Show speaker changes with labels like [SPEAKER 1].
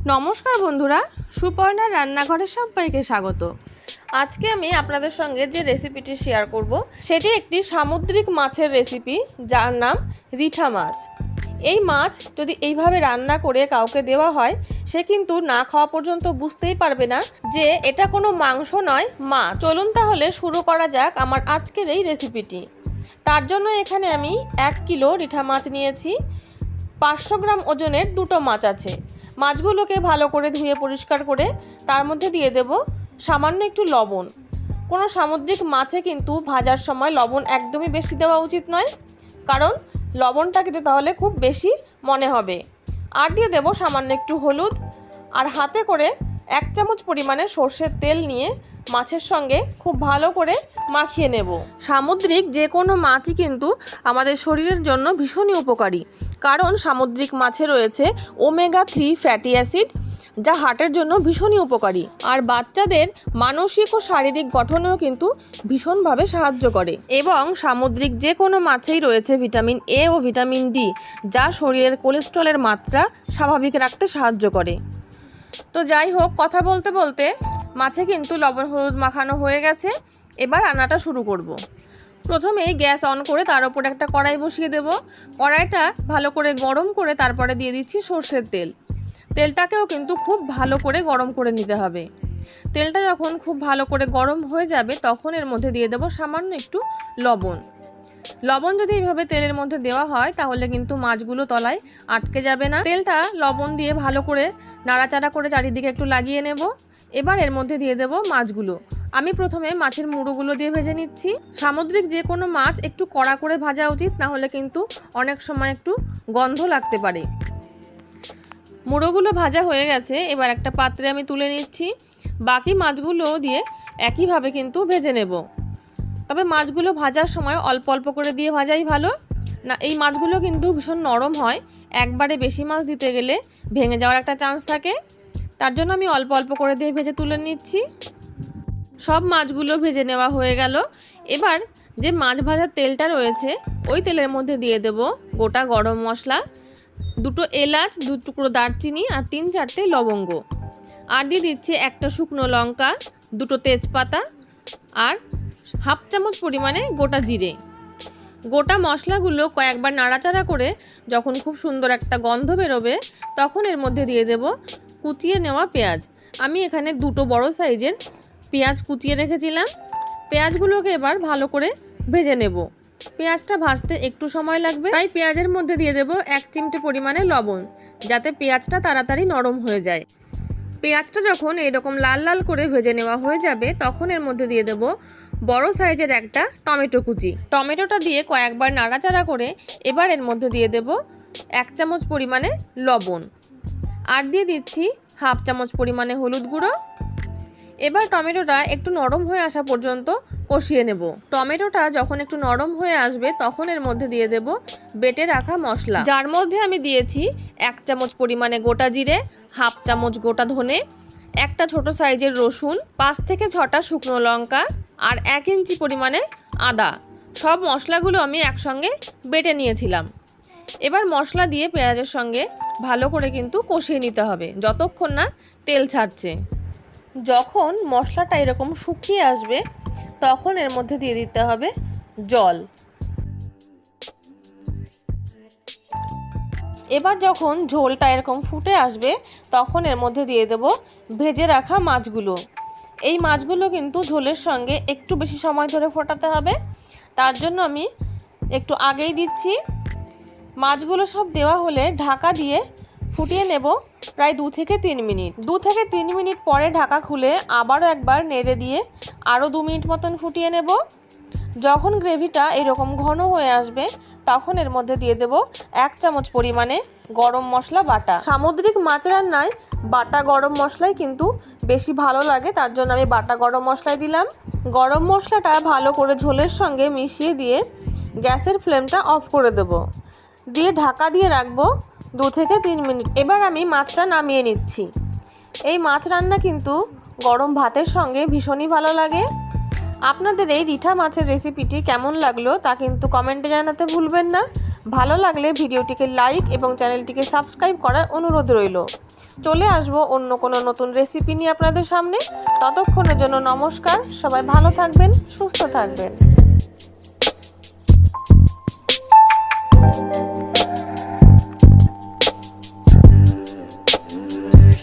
[SPEAKER 1] নমস্কার বন্ধুরা, সুপর্ণার রান্নাঘরে সবাইকে স্বাগত। আজকে আমি আপনাদের সঙ্গে যে রেসিপিটি শেয়ার করব সেটি একটি সামুদ্রিক মাছের রেসিপি, যার নাম রিঠা মাছ। এই মাছ যদি এইভাবে রান্না করে কাউকে দেওয়া হয়, সে কিন্তু না খাওয়া পর্যন্ত বুঝতেই পারবে না যে এটা কোনো মাংস নয়, মাছ। চলুন তাহলে শুরু করা যাক আমার আজকের এই রেসিপিটি। তার জন্য এখানে আমি 1 কিলো রিঠা মাছ নিয়েছি। 500 গ্রাম ওজনের দুটো মাছ আছে। মাছগুলোকে ভালো করে ধুয়ে পরিষ্কার করে তার মধ্যে দিয়ে দেব সামান্য একটু লবণ। কোনো সামুদ্রিক মাছে কিন্তু ভাজার সময় লবণ একদমই বেশি দেওয়া উচিত নয়, কারণ লবণটা কিন্তু তাহলে খুব বেশি মনে হবে। আর দিয়ে দেব সামান্য একটু হলুদ, আর হাতে করে 1 চামচ পরিমাণে সর্ষের তেল নিয়ে মাছের সঙ্গে খুব ভালো করে মাখিয়ে নেব। সামুদ্রিক যে কোনো মাছই কিন্তু আমাদের শরীরের জন্য ভীষণই উপকারী, কারণ সামুদ্রিক মাছে রয়েছে ওমেগা 3 ফ্যাটি অ্যাসিড, যা হার্টের জন্য ভীষণই উপকারী। আর বাচ্চাদের মানসিক ও শারীরিক গঠনেও কিন্তু ভীষণভাবে সাহায্য করে। এবং সামুদ্রিক যে কোনো মাছেই রয়েছে ভিটামিন এ ও ভিটামিন ডি, যা শরীরের কোলেস্ট্রলের মাত্রা স্বাভাবিক রাখতে সাহায্য করে। তো যাই হোক, কথা বলতে বলতে মাছে কিন্তু লবণ হলুদ মাখানো হয়ে গেছে। এবার রান্নাটা শুরু করব। প্রথমেই গ্যাস অন করে তার উপর একটা কড়াই বসিয়ে দেব। কড়াইটা ভালো করে গরম করে তারপরে দিয়ে দিচ্ছি সর্ষের তেল। তেলটাকেও কিন্তু খুব ভালো করে গরম করে নিতে হবে। তেলটা যখন খুব ভালো করে গরম হয়ে যাবে, তখন এর মধ্যে দিয়ে দেব সামান্য একটু লবণ। লবণ যদি এইভাবে তেলের মধ্যে দেওয়া হয়, তাহলে কিন্তু মাছগুলো তলায় আটকে যাবে না। তেলটা লবণ দিয়ে ভালো করে নাড়াচাড়া করে চারিদিকে একটু লাগিয়ে নেব। এবার এর মধ্যে দিয়ে দেব মাছগুলো। আমি প্রথমে মাছের মুড়োগুলো দিয়ে ভেজে নিচ্ছি। সামুদ্রিক যে কোনো মাছ একটু কড়া করে ভাজা উচিত, না হলে কিন্তু অনেক সময় একটু গন্ধ লাগতে পারে। মুড়োগুলো ভাজা হয়ে গেছে, এবার একটা পাত্রে আমি তুলে নিচ্ছি। বাকি মাছগুলো দিয়ে একইভাবে কিন্তু ভেজে নেব। তবে মাছগুলো ভাজার সময় অল্প অল্প করে দিয়ে ভাজাই ভালো, না এই মাছগুলো কিন্তু ভীষণ নরম হয়। একবারে বেশি মাছ দিতে গেলে ভেঙে যাওয়ার একটা চান্স থাকে। তার জন্য আমি অল্প অল্প করে দিয়ে ভেজে তুলে নিচ্ছি। সব মাছগুলো ভেজে নেওয়া হয়ে গেল। এবার যে মাছ ভাজার তেলটা রয়েছে, ওই তেলের মধ্যে দিয়ে দেব গোটা গরম মশলা, 2 এলাচ, 2 টুকরো দারচিনি আর 3-4টে লবঙ্গ। আর দিয়ে দিচ্ছি একটা শুকনো লঙ্কা, 2টো তেজপাতা আর 1/2 চামচ পরিমাণে গোটা জিরে। গোটা মশলাগুলো কয়েকবার নাড়াচাড়া করে যখন খুব সুন্দর একটা গন্ধ বেরোবে, তখন এর মধ্যে দিয়ে দেব কুচিয়ে নেওয়া পেঁয়াজ। আমি এখানে 2টো বড় সাইজের পেঁয়াজ কুচিয়ে রেখেছিলাম। পেঁয়াজগুলোকে এবার ভালো করে ভেজে নেব। পেঁয়াজটা ভাজতে একটু সময় লাগবে, তাই পেঁয়াজের মধ্যে দিয়ে দেব 1 চিমটে পরিমাণে লবণ, যাতে পেঁয়াজটা তাড়াতাড়ি নরম হয়ে যায়। পেঁয়াজটা যখন এরকম লাল লাল করে ভেজে নেওয়া হয়ে যাবে, তখন এর মধ্যে দিয়ে দেব বড় সাইজের একটা টমেটো কুচি। টমেটোটা দিয়ে কয়েকবার নাড়াচাড়া করে এবার এর মধ্যে দিয়ে দেব 1 চামচ পরিমাণে লবণ, আর দিয়ে দিচ্ছি 1/2 চামচ পরিমাণে হলুদ গুঁড়ো। এবার টমেটোটা একটু নরম হয়ে আসা পর্যন্ত কষিয়ে নেব। টমেটোটা যখন একটু নরম হয়ে আসবে, তখন এর মধ্যে দিয়ে দেব বেটে রাখা মশলা, যার মধ্যে আমি দিয়েছি 1 চামচ পরিমাণে গোটা জিরে, 1/2 চামচ গোটা ধনে, একটা ছোট সাইজের রসুন, 5 থেকে 6টা শুকনো লঙ্কা আর 1 ইঞ্চি পরিমাণে আদা। সব মশলাগুলো আমি একসঙ্গে বেটে নিয়েছিলাম। এবার মশলা দিয়ে পেঁয়াজের সঙ্গে ভালো করে কিন্তু কষিয়ে নিতে হবে, যতক্ষণ না তেল ছাড়ছে। যখন মশলাটা এরকম শুকিয়ে আসবে, তখন এর মধ্যে দিয়ে দিতে হবে জল। এবার যখন ঝোলটা এরকম ফুটে আসবে, তখন এর মধ্যে দিয়ে দেব ভেজে রাখা মাছগুলো। এই মাছগুলো কিন্তু ঝোলের সঙ্গে একটু বেশি সময় ধরে ফোটাতে হবে, তার জন্য আমি একটু আগেই দিচ্ছি। মাছগুলো সব দেওয়া হলে ঢাকা দিয়ে ফুটিয়ে নেব প্রায় 2 থেকে 3 মিনিট। 2 থেকে 3 মিনিট পরে ঢাকা খুলে আবারও একবার নেড়ে দিয়ে আরও 2 মিনিট মতন ফুটিয়ে নেব। যখন গ্রেভিটা এরকম ঘন হয়ে আসবে, তখন এর মধ্যে দিয়ে দেব 1 চামচ পরিমাণে গরম মশলা বাটা। সামুদ্রিক মাছ রান্নায় বাটা গরম মশলাই কিন্তু বেশি ভালো লাগে, তার জন্য আমি বাটা গরম মশলাই দিলাম। গরম মশলাটা ভালো করে ঝোলের সঙ্গে মিশিয়ে দিয়ে গ্যাসের ফ্লেমটা অফ করে দেব, দিয়ে ঢাকা দিয়ে রাখবো 2 থেকে 3 মিনিট। এবার আমি মাছটা নামিয়ে নিচ্ছি। এই মাছ রান্না কিন্তু গরম ভাতের সঙ্গে ভীষণই ভালো লাগে। আপনাদের এই রিঠা মাছের রেসিপিটি কেমন লাগলো তা কিন্তু কমেন্টে জানাতে ভুলবেন না। ভালো লাগলে ভিডিওটিকে লাইক এবং চ্যানেলটিকে সাবস্ক্রাইব করার অনুরোধ রইল। চলে আসবো অন্য কোনো নতুন রেসিপি নিয়ে আপনাদের সামনে। ততক্ষণের জন্য নমস্কার, সবাই ভালো থাকবেন, সুস্থ থাকবেন।